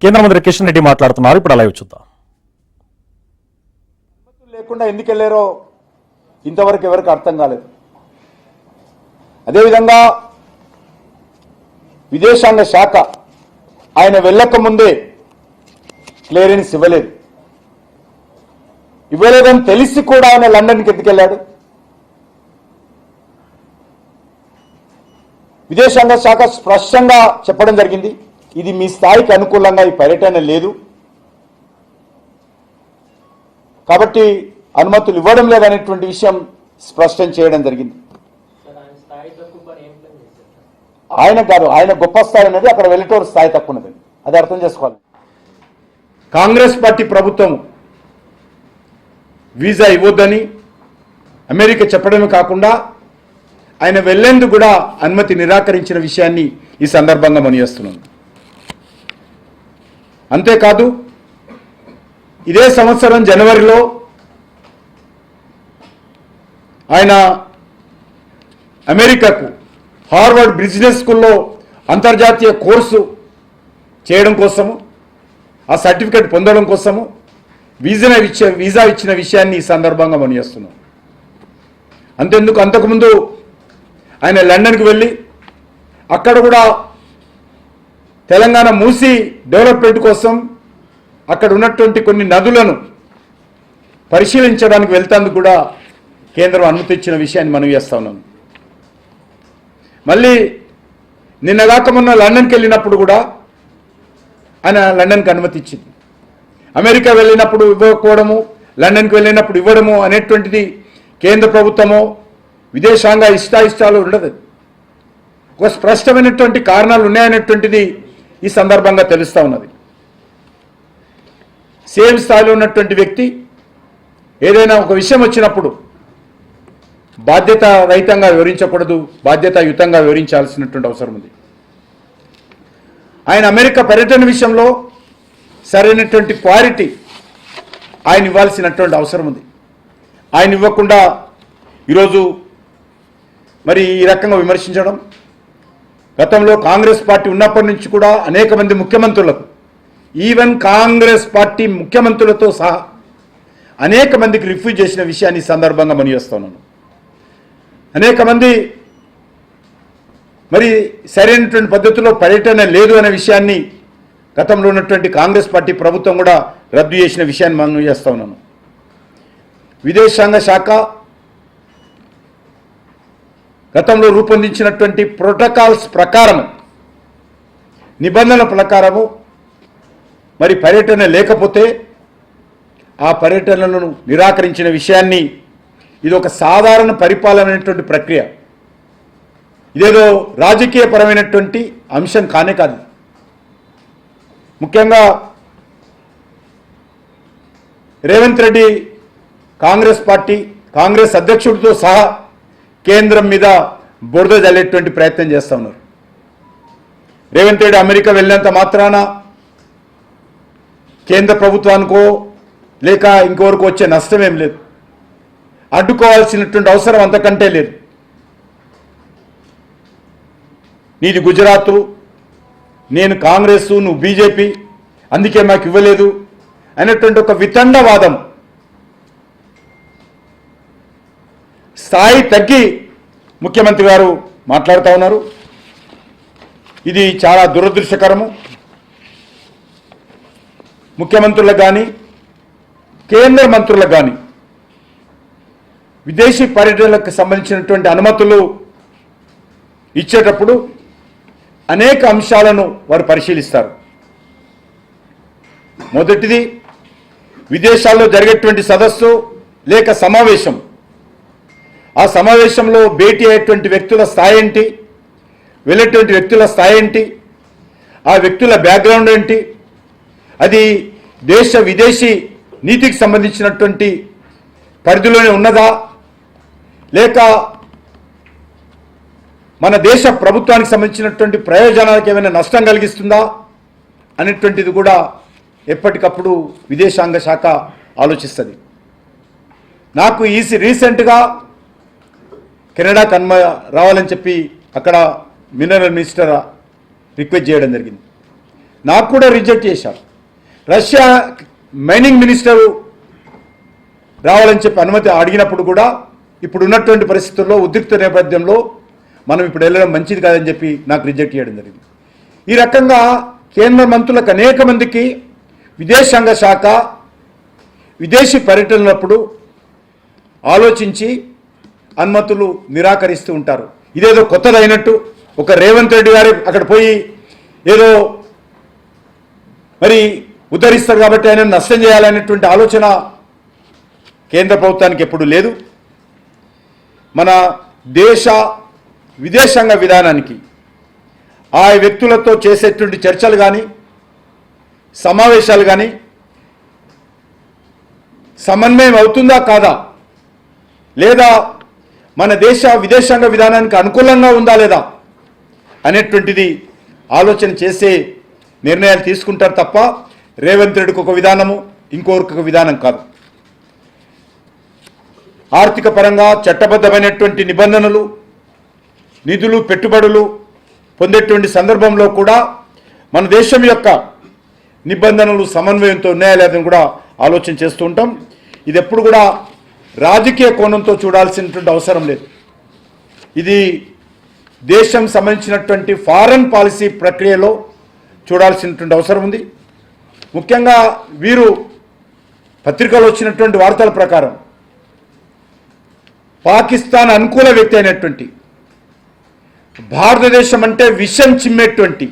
కేంద్ర మంత్రి కిషన్ రెడ్డి మాట్లాడుతున్నారు. ఇప్పుడు లైవ్ చూద్దాం. లేకుండా ఎందుకు వెళ్ళారో ఇంతవరకు ఎవరికి అర్థం కాలేదు. అదేవిధంగా విదేశాంగ శాఖ ఆయన వెళ్ళక ముందే క్లియరెన్స్ ఇవ్వలేదని తెలిసి కూడా ఆయన లండన్కి ఎందుకు వెళ్ళాడు? విదేశాంగ శాఖ స్పష్టంగా చెప్పడం జరిగింది, ఇది మీ స్థాయికి అనుకూలంగా ఈ పర్యటన లేదు కాబట్టి అనుమతులు ఇవ్వడం లేదనేటువంటి విషయం స్పష్టం చేయడం జరిగింది. ఆయన గారు ఆయన గొప్ప స్థాయి అనేది అక్కడ వెళ్ళేటోరు స్థాయి తక్కువ ఉన్నది, అది అర్థం చేసుకోవాలి. కాంగ్రెస్ పార్టీ ప్రభుత్వం వీసా ఇవ్వొద్దని అమెరికా చెప్పడమే కాకుండా ఆయన వెళ్లేందుకు కూడా అనుమతి నిరాకరించిన విషయాన్ని ఈ సందర్భంగా మనయేస్తున్నాను. అంతేకాదు ఇదే సంవత్సరం జనవరిలో ఆయన అమెరికాకు హార్వర్డ్ బిజినెస్ స్కూల్లో అంతర్జాతీయ కోర్సు చేయడం కోసము, ఆ సర్టిఫికేట్ పొందడం కోసము వీసా ఇచ్చిన విషయాన్ని ఈ సందర్భంగా మనయేస్తున్నాం. అంతేందుకు అంతకుముందు ఆయన లండన్కి వెళ్ళి అక్కడ కూడా తెలంగాణ మూసి డెవలప్మెంట్ కోసం అక్కడ ఉన్నటువంటి కొన్ని నదులను పరిశీలించడానికి వెళ్తాందుకు కూడా కేంద్రం అనుమతి ఇచ్చిన విషయాన్ని మనం చేస్తా ఉన్నాం. మళ్ళీ నిన్నగాక మొన్న లండన్కి వెళ్ళినప్పుడు కూడా ఆయన లండన్కి అనుమతి ఇచ్చింది. అమెరికా వెళ్ళినప్పుడు ఇవ్వకపోవడము, లండన్కి వెళ్ళినప్పుడు ఇవ్వడము అనేటువంటిది కేంద్ర ప్రభుత్వమో విదేశాంగ ఇష్టాయిష్టాలు ఉండదు. ఒక స్పష్టమైనటువంటి కారణాలు ఉన్నాయనేటువంటిది ఈ సందర్భంగా తెలుస్తూ ఉన్నది. సేమ్ స్థాయిలో ఉన్నటువంటి వ్యక్తి ఏదైనా ఒక విషయం వచ్చినప్పుడు బాధ్యత రహితంగా వివరించకూడదు, బాధ్యతాయుతంగా వివరించాల్సినటువంటి అవసరం ఉంది. ఆయన అమెరికా పర్యటన విషయంలో సరైనటువంటి క్లారిటీ ఆయన ఇవ్వాల్సినటువంటి అవసరం ఉంది. ఆయన ఇవ్వకుండా ఈరోజు మరి ఈ రకంగా విమర్శించడం, గతంలో కాంగ్రెస్ పార్టీ ఉన్నప్పటి నుంచి కూడా అనేక మంది ముఖ్యమంత్రులకు, ఈవెన్ కాంగ్రెస్ పార్టీ ముఖ్యమంత్రులతో సహా అనేక మందికి రిఫ్యూజ్ చేసిన విషయాన్ని ఈ సందర్భంగా మనయేస్తున్నాను. అనేక మంది మరి సరైనటువంటి పద్ధతిలో పర్యటన లేదు అనే విషయాన్ని గతంలో ఉన్నటువంటి కాంగ్రెస్ పార్టీ ప్రభుత్వం కూడా రద్దు చేసిన విషయాన్ని మనం చేస్తా ఉన్నాను. విదేశాంగ శాఖ గతంలో రూపొందించినటువంటి ప్రోటోకాల్స్ ప్రకారము, నిబంధనల ప్రకారము మరి పర్యటన లేకపోతే ఆ పర్యటనలను నిరాకరించిన విషయాన్ని, ఇది ఒక సాధారణ పరిపాలనటువంటి ప్రక్రియ, ఇదేదో రాజకీయపరమైనటువంటి అంశం కానే కాదు. ముఖ్యంగా రేవంత్ రెడ్డి కాంగ్రెస్ పార్టీ కాంగ్రెస్ అధ్యక్షుడితో సహా కేంద్రం మీద బురద జల్లేటువంటి ప్రయత్నం చేస్తూ ఉన్నారు. రేవంత్ రెడ్డి అమెరికా వెళ్ళినంత మాత్రాన కేంద్ర ప్రభుత్వానికో లేక ఇంకొవరకు వచ్చే నష్టమేం లేదు, అడ్డుకోవాల్సినటువంటి అవసరం అంతకంటే లేదు. నీది గుజరాత్, నేను కాంగ్రెస్, నువ్వు బీజేపీ, అందుకే మాకు ఇవ్వలేదు అనేటువంటి ఒక వితండవాదం స్థాయి తగ్గి ముఖ్యమంత్రి గారు మాట్లాడుతూ ఉన్నారు. ఇది చాలా దురదృష్టకరము. ముఖ్యమంత్రులకు కానీ కేంద్ర మంత్రులకు కానీ విదేశీ పర్యటనలకు సంబంధించినటువంటి అనుమతులు ఇచ్చేటప్పుడు అనేక అంశాలను వారు పరిశీలిస్తారు. మొదటిది, విదేశాల్లో జరిగేటువంటి సదస్సు లేక సమావేశం, ఆ సమావేశంలో భేటీ అయ్యేటువంటి వ్యక్తుల స్థాయి ఏంటి, వెళ్ళేటువంటి వ్యక్తుల స్థాయి ఏంటి, ఆ వ్యక్తుల బ్యాక్గ్రౌండ్ ఏంటి, అది దేశ విదేశీ నీతికి సంబంధించినటువంటి పరిధిలోనే ఉన్నదా లేక మన దేశ ప్రభుత్వానికి సంబంధించినటువంటి ప్రయోజనాలకు ఏమైనా నష్టం కలిగిస్తుందా అనేటువంటిది కూడా ఎప్పటికప్పుడు విదేశాంగ శాఖ ఆలోచిస్తుంది. నాకు రీసెంట్గా కెనడా రావాలని చెప్పి అక్కడ మినరల్ మినిస్టర్ రిక్వెస్ట్ చేయడం జరిగింది. నాకు కూడా రిజెక్ట్ చేశారు. రష్యా మైనింగ్ మినిస్టరు రావాలని చెప్పి అనుమతి అడిగినప్పుడు కూడా ఇప్పుడు ఉన్నటువంటి పరిస్థితుల్లో ఉద్రిక్త నేపథ్యంలో మనం ఇప్పుడు వెళ్ళడం మంచిది కాదని చెప్పి నాకు రిజెక్ట్ చేయడం జరిగింది. ఈ రకంగా కేంద్ర మంత్రులకు అనేక మందికి విదేశాంగ శాఖ విదేశీ పర్యటనలప్పుడు ఆలోచించి అనుమతులు నిరాకరిస్తూ ఉంటారు. ఇదేదో కొత్తదైనట్టు ఒక రేవంత్ రెడ్డి గారు అక్కడ పోయి ఏదో మరి ఉద్ధరిస్తారు కాబట్టి ఆయన నష్టం చేయాలనేటువంటి ఆలోచన కేంద్ర ప్రభుత్వానికి ఎప్పుడు లేదు. మన దేశ విదేశాంగ విధానానికి ఆ వ్యక్తులతో చేసేటువంటి చర్చలు కానీ సమావేశాలు కానీ సమన్వయం అవుతుందా కాదా, లేదా మన దేశ విదేశాంగ విధానానికి అనుకూలంగా ఉందా లేదా అనేటువంటిది ఆలోచన చేసే నిర్ణయాలు తీసుకుంటారు తప్ప రేవంత్ రెడ్డికి ఒక విధానము ఇంకొకరికి ఒక విధానం కాదు. ఆర్థిక పరంగా చట్టబద్ధమైనటువంటి నిబంధనలు నిధులు పెట్టుబడులు పొందేటువంటి సందర్భంలో కూడా మన దేశం యొక్క నిబంధనలు సమన్వయంతో ఉన్నాయా లేదని కూడా ఆలోచన చేస్తూ ఉంటాం. ఇది ఎప్పుడు కూడా రాజకీయ కోణంతో చూడాల్సినటువంటి అవసరం లేదు. ఇది దేశం సంబంధించినటువంటి ఫారెన్ పాలసీ ప్రక్రియలో చూడాల్సినటువంటి అవసరం ఉంది. ముఖ్యంగా వీరు పత్రికలో వచ్చినటువంటి వార్తల ప్రకారం పాకిస్తాన్ అనుకూల వ్యక్తి అయినటువంటి భారతదేశం అంటే విషం చిమ్మేటువంటి